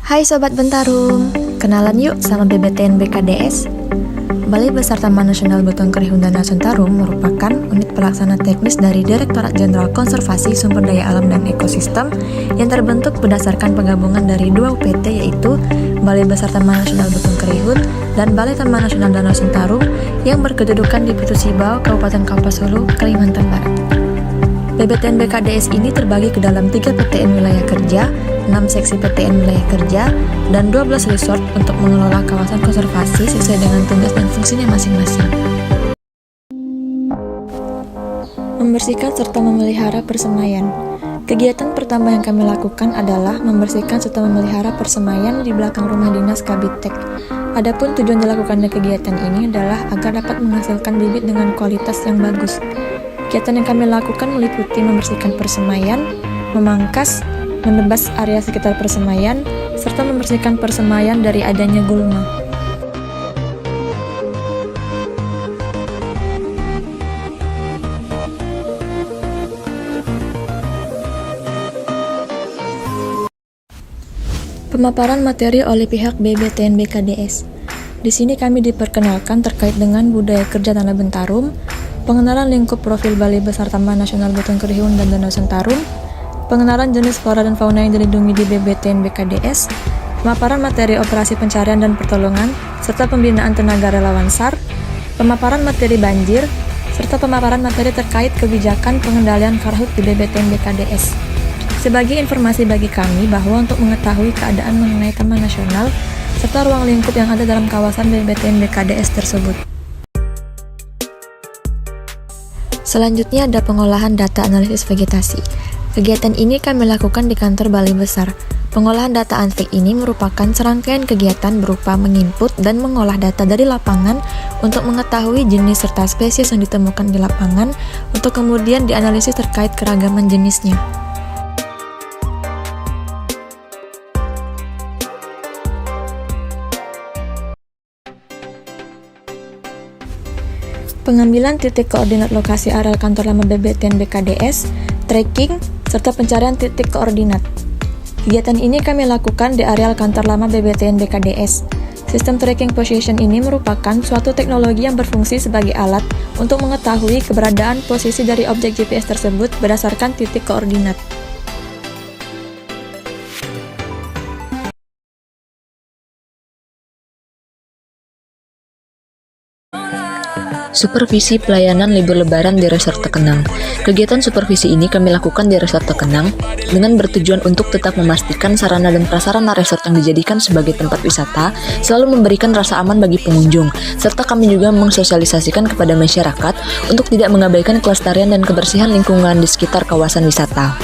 Hai Sobat Bentarum, kenalan yuk sama BBTN BKDS. Balai Besar Taman Nasional Buton Kerihun Danau Sentarum merupakan unit pelaksana teknis dari Direktorat Jenderal Konservasi Sumber Daya Alam dan Ekosistem yang terbentuk berdasarkan penggabungan dari dua UPT, yaitu Balai Besar Taman Nasional Buton Kerihun dan Balai Taman Nasional Danau Sentarum yang berkedudukan di Putu Sibau, Kabupaten Kapuas Hulu, Kalimantan Barat. BBTN BKDS ini terbagi ke dalam 3 PTN wilayah kerja, 6 seksi PTN wilayah kerja, dan 12 resort untuk mengelola kawasan konservasi sesuai dengan tugas dan fungsinya masing-masing. Membersihkan serta memelihara persemaian. Kegiatan pertama yang kami lakukan adalah membersihkan serta memelihara persemaian di belakang rumah dinas Kabidtek. Adapun tujuan dilakukannya kegiatan ini adalah agar dapat menghasilkan bibit dengan kualitas yang bagus. Kegiatan yang kami lakukan meliputi membersihkan persemaian, memangkas, menebas area sekitar persemaian, serta membersihkan persemaian dari adanya gulma. Pemaparan materi oleh pihak BBTN BKDS. Di sini kami diperkenalkan terkait dengan budaya kerja Tanah Bentarum, pengenalan lingkup profil Balai Besar Taman Nasional Buton Kerihun dan Danau Sentarum, pengenalan jenis flora dan fauna yang dilindungi di BBTN BKDS, pemaparan materi operasi pencarian dan pertolongan, serta pembinaan tenaga relawan SAR, pemaparan materi banjir, serta pemaparan materi terkait kebijakan pengendalian karhut di BBTN BKDS. Sebagai informasi bagi kami bahwa untuk mengetahui keadaan mengenai Taman Nasional, serta ruang lingkup yang ada dalam kawasan BBTN BKDS tersebut. Selanjutnya ada pengolahan data analisis vegetasi. Kegiatan ini kami lakukan di kantor Balai Besar. Pengolahan data anvek ini merupakan serangkaian kegiatan berupa menginput dan mengolah data dari lapangan untuk mengetahui jenis serta spesies yang ditemukan di lapangan untuk kemudian dianalisis terkait keragaman jenisnya. Pengambilan titik koordinat lokasi areal kantor lama BBTN BKDS, tracking, serta pencarian titik koordinat. Kegiatan ini kami lakukan di areal kantor lama BBTN BKDS. Sistem tracking position ini merupakan suatu teknologi yang berfungsi sebagai alat untuk mengetahui keberadaan posisi dari objek GPS tersebut berdasarkan titik koordinat. Supervisi pelayanan libur lebaran di Resort Tekenang. Kegiatan supervisi ini kami lakukan di Resort Tekenang dengan bertujuan untuk tetap memastikan sarana dan prasarana resort yang dijadikan sebagai tempat wisata selalu memberikan rasa aman bagi pengunjung, serta kami juga mensosialisasikan kepada masyarakat untuk tidak mengabaikan kelestarian dan kebersihan lingkungan di sekitar kawasan wisata.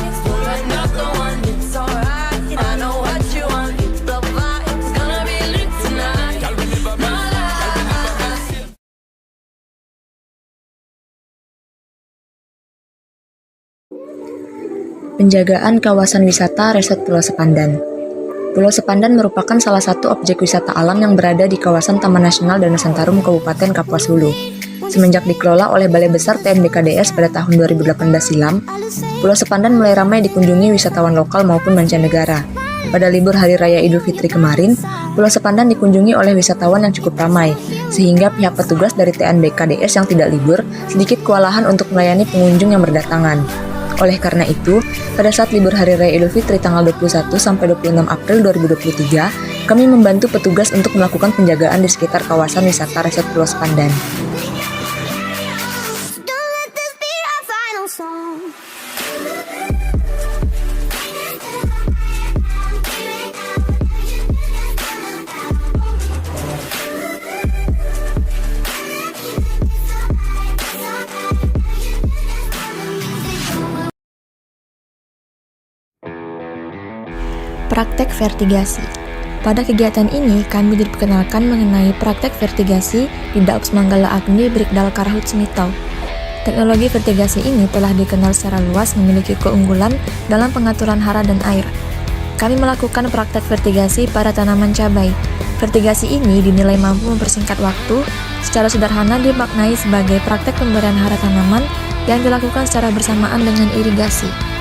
Penjagaan kawasan wisata Resort Pulau Sepandan. Pulau Sepandan merupakan salah satu objek wisata alam yang berada di kawasan Taman Nasional Danau Sentarum Kabupaten Kapuas Hulu. Semenjak dikelola oleh Balai Besar TN BKDS pada tahun 2018 silam, Pulau Sepandan mulai ramai dikunjungi wisatawan lokal maupun mancanegara. Pada libur Hari Raya Idul Fitri kemarin, Pulau Sepandan dikunjungi oleh wisatawan yang cukup ramai, sehingga pihak petugas dari TN BKDS yang tidak libur sedikit kewalahan untuk melayani pengunjung yang berdatangan. Oleh karena itu, pada saat libur Hari Raya Idul Fitri tanggal 21 sampai 26 April 2023, kami membantu petugas untuk melakukan penjagaan di sekitar kawasan wisata Resort Pulau Sepandan. Praktek vertigasi. Pada kegiatan ini, kami diperkenalkan mengenai praktek vertigasi di Daups Manggala Agni Brigdal Karhut Semitau. Teknologi vertigasi ini telah dikenal secara luas memiliki keunggulan dalam pengaturan hara dan air. Kami melakukan praktek vertigasi pada tanaman cabai. Vertigasi ini dinilai mampu mempersingkat waktu. Secara sederhana dimaknai sebagai praktek pemberian hara tanaman yang dilakukan secara bersamaan dengan irigasi.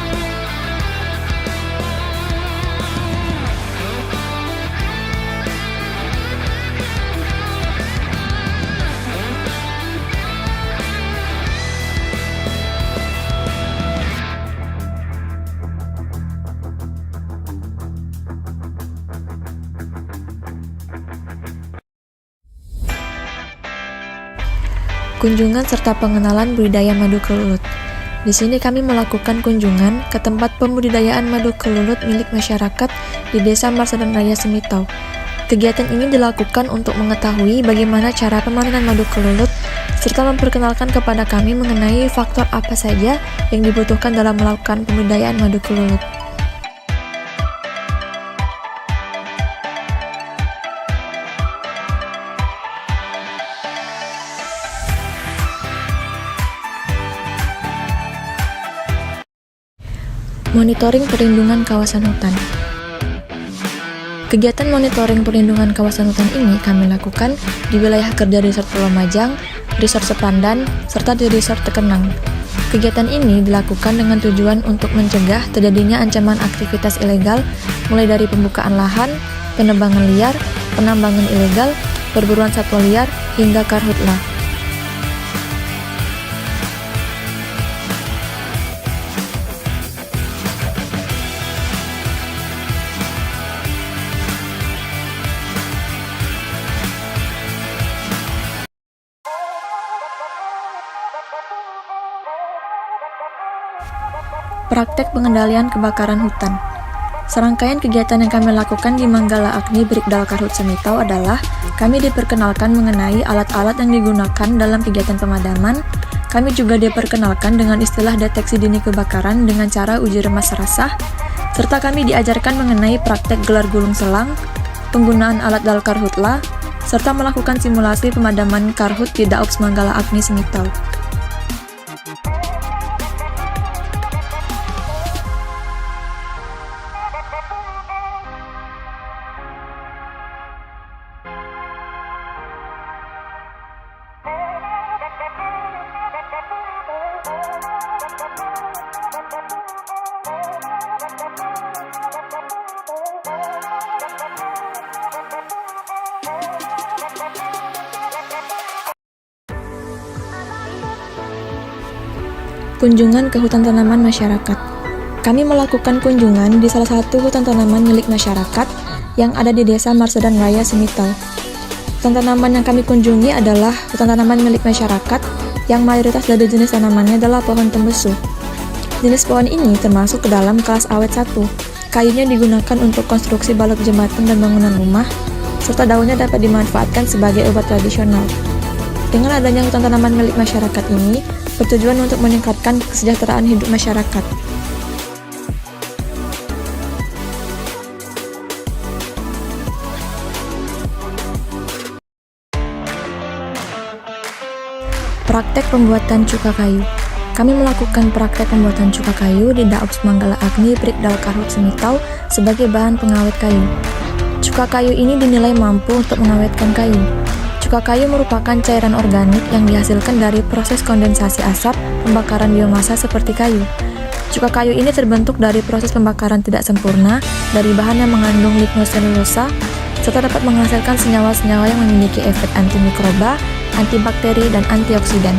kunjungan serta pengenalan budidaya madu kelulut. Di sini kami melakukan kunjungan ke tempat pembudidayaan madu kelulut milik masyarakat di Desa Marsadan Raya Semitau. Kegiatan ini dilakukan untuk mengetahui bagaimana cara pemanenan madu kelulut serta memperkenalkan kepada kami mengenai faktor apa saja yang dibutuhkan dalam melakukan pembudidayaan madu kelulut. Monitoring perlindungan kawasan hutan. Kegiatan monitoring perlindungan kawasan hutan ini kami lakukan di wilayah kerja Resort Pulau Majang, Resort Sepandan, serta di Resort Tekenang. Kegiatan ini dilakukan dengan tujuan untuk mencegah terjadinya ancaman aktivitas ilegal, mulai dari pembukaan lahan, penebangan liar, penambangan ilegal, perburuan satwa liar, hingga karhutla. Praktek pengendalian kebakaran hutan. Serangkaian kegiatan yang kami lakukan di Manggala Agni Brigdal Karhut Semitau adalah kami diperkenalkan mengenai alat-alat yang digunakan dalam kegiatan pemadaman. Kami juga diperkenalkan dengan istilah deteksi dini kebakaran dengan cara uji remas rasah, serta kami diajarkan mengenai praktek gelar gulung selang, penggunaan alat dal karhutla, serta melakukan simulasi pemadaman karhut di Daops Manggala Agni Semitau. Kunjungan ke hutan tanaman masyarakat. Kami melakukan kunjungan di salah satu hutan tanaman milik masyarakat yang ada di Desa Marsadan Raya Semitau. Hutan tanaman yang kami kunjungi adalah hutan tanaman milik masyarakat yang mayoritas dari jenis tanamannya adalah pohon tembesu. Jenis pohon ini termasuk ke dalam kelas awet 1. Kayunya digunakan untuk konstruksi balok jembatan dan bangunan rumah, serta daunnya dapat dimanfaatkan sebagai obat tradisional. Dengan adanya hutan tanaman milik masyarakat ini, bertujuan untuk meningkatkan kesejahteraan hidup masyarakat. Praktek pembuatan cuka kayu. Kami melakukan praktek pembuatan cuka kayu di Daops Manggala Agni Brigdal Karhut Semitau sebagai bahan pengawet kayu. Cuka kayu ini dinilai mampu untuk mengawetkan kayu. Cuka kayu merupakan cairan organik yang dihasilkan dari proses kondensasi asap pembakaran biomasa seperti kayu. Cuka kayu ini terbentuk dari proses pembakaran tidak sempurna dari bahan yang mengandung lignoselulosa, serta dapat menghasilkan senyawa-senyawa yang memiliki efek antimikroba, antibakteri, dan antioksidan.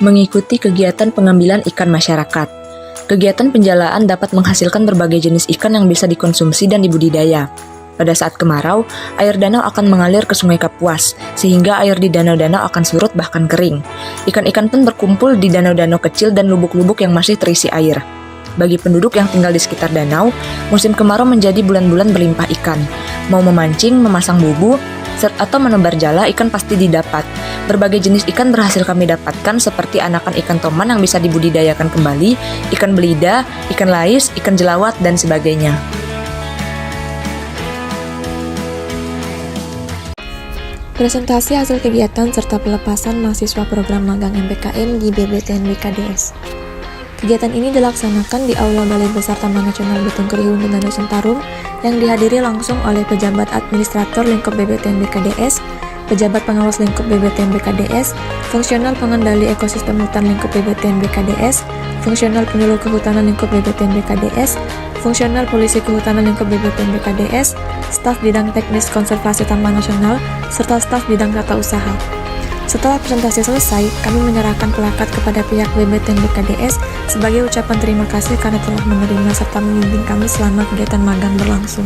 Mengikuti kegiatan pengambilan ikan masyarakat. Kegiatan penjalaan dapat menghasilkan berbagai jenis ikan yang bisa dikonsumsi dan dibudidaya. Pada saat kemarau, air danau akan mengalir ke Sungai Kapuas, sehingga air di danau-danau akan surut bahkan kering. Ikan-ikan pun berkumpul di danau-danau kecil dan lubuk-lubuk yang masih terisi air. Bagi penduduk yang tinggal di sekitar danau, musim kemarau menjadi bulan-bulan berlimpah ikan. Mau memancing, memasang bubu, atau menebar jala, ikan pasti didapat. Berbagai jenis ikan berhasil kami dapatkan seperti anakan ikan toman yang bisa dibudidayakan kembali, ikan belida, ikan lais, ikan jelawat, dan sebagainya. Presentasi hasil kegiatan serta pelepasan mahasiswa program magang MPKN di BBTN BKDS. Kegiatan ini dilaksanakan di Aula Balai Besar Taman Nasional Betung Kerihun Danau Sentarum yang dihadiri langsung oleh pejabat administrator lingkup BBTN BKDS, pejabat pengawas lingkup BBTN BKDS, fungsional pengendali ekosistem hutan lingkup BBTN BKDS, fungsional penyuluh kehutanan lingkup BBTN BKDS, fungsional polisi kehutanan lingkup BBTN BKDS, staf bidang teknis konservasi Taman Nasional, serta staf bidang tata usaha. Setelah presentasi selesai, kami menyerahkan plakat kepada pihak BBTN BKDS sebagai ucapan terima kasih karena telah menerima serta membimbing kami selama kegiatan magang berlangsung.